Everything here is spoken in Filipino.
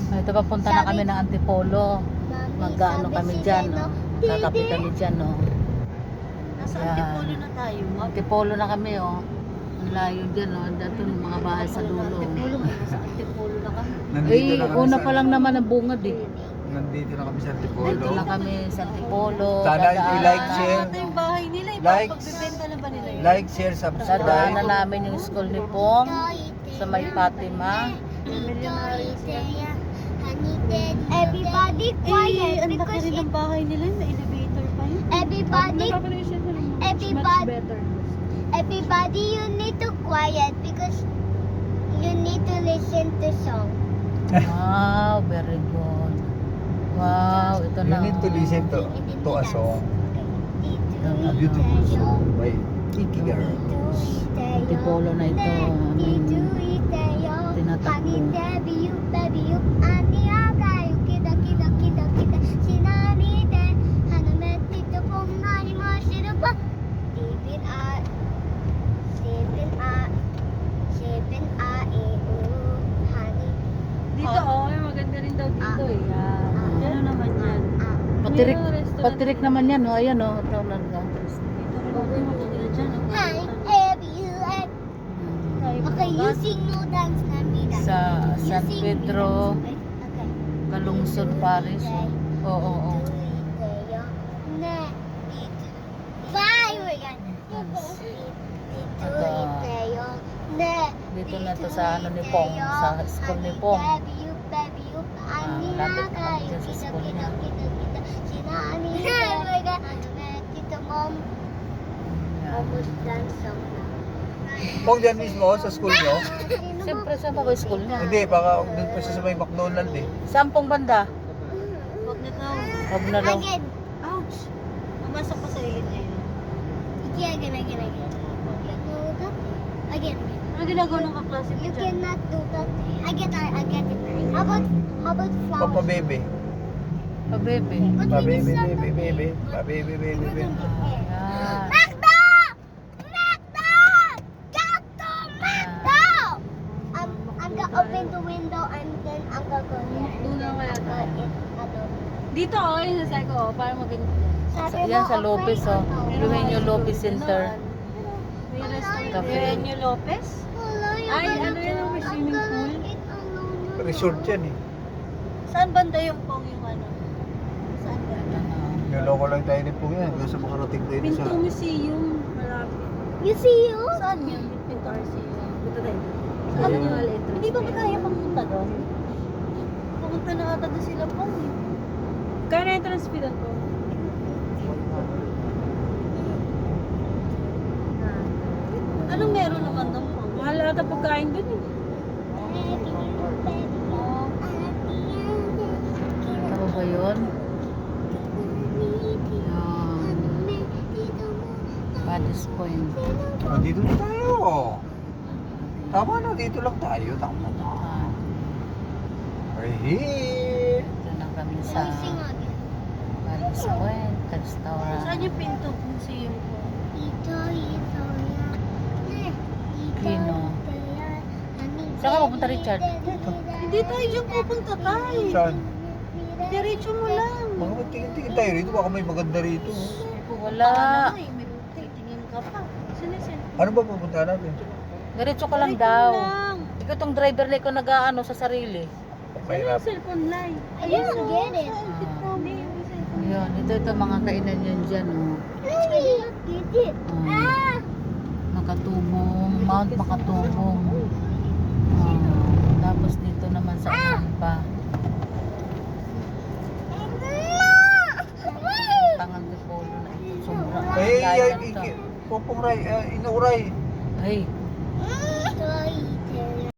Ito papunta na kami ng Antipolo. Mag-ano kami dyan, no? Kakape kami dyan, no? Nasa Yan. Antipolo na tayo, ma'am. Antipolo na kami, oh. Ang layo dyan, no? Dito yung mga bahay sa dulo. Antipolo, nasa Antipolo na kami. Nandito Eh, na kami una sa- pa lang naman ang bungad, eh. Nandito na kami sa Dito Antipolo. na kami sa Antipolo. Sana dadaanan- i-like, share. Ito yung bahay nila, Like. pagbibenta na ba nila yun? Like, share, subscribe. Dadaanan namin yung school ni Pong sa May Fatima. Everybody quiet Ang laki because rin ng bahay nila, may elevator pa yun. everybody everybody you need to quiet because you need to listen to song. Wow, very good. Wow, ito You na. need to listen to a song. A beautiful song by Kiki Girls. Antipolo na ito. Tinatakbo. Dito, maganda rin daw dito eh. Ano naman yan? Patirik, May restaurant patirik din. naman yan, oh. Ayan, oh. Ito na Dito rin maganda dyan. Okay, you sing no dance namin. Sa San Pedro, Calungsod, Paris. Oo, oo, oo. Dito na to sa ano ni Pong, sa school ni Pong. Lapit naman dyan sa school niya. Pong dyan mismo sa school nyo? Siyempre, saan pa ba yung school niya? Hindi, baka doon pa siya sa may McDonald eh. Saan pong banda? Huwag na daw. Huwag na daw. Again. Ouch! Pumasok pa sa ilid niya yun. Again. Ano ginagawa ng kaklase mo You dyan? cannot do that. I get it. How about flowers? Papa Bebe. Pabebe. But Pa we Bebe, just Bebe, Bebe. Pa Bebe, Bebe, Bebe. Ayan. Macdo! Macdo! Get to Macdo! I'm gonna open the window and then I'm gonna go there. Doon na kaya tayo. Ano? Dito yung sasabi ko, para maganda. Yan sa Lopez, oh. Eugenio Lopez Center. May restaurant. Cafe. Eugenio Lopez? Ay, ano yun ang swimming pool? Resort yan eh. Saan banda yung pong yung ano? Saan banda? Niloko lang tayo ni Pong yan. Kasi makarating tayo sa... Pinto Museum, malapit. You see you? Saan yun? Pinto Museum. Punta tayo. Saan yung entrance? Hindi ba kaya pumunta doon? Pumunta na ata doon sila pong eh. Kaya na entrance fee doon po? Anong meron naman doon po? Mahal ata pagkain doon eh. Tama ba yun? Yan. Paddy's Point. Oh, dito na tayo. Tama na, dito lang tayo. Tama na. Ah, We're here. Dito na kami sa Paddy's Point Restaurant. Saan yung Pinto Museum po? Kino. Saan ka pupunta, Richard? Hindi tayo dyan pupunta tayo. Saan? Diretso mo lang. Mga magtingin-tingin tayo rito. Baka may maganda rito. Wala. May titingin ka pa. Sinisin. Ano ba pupunta natin? Diretso ka lang daw. Ikaw tong driver na ikaw nag-aano sa sarili. Mahirap. Cellphone line. I didn't get it. Ayan, ito mga kainan yan dyan, oh. I didn't get it. Ah, Makatubong, Mount Makatubong. Tapos dito naman sa unan pa. Tangang Dipolo na ito. Sobrang Eh, layo na ito. Popong Ray, Inuray. Ay,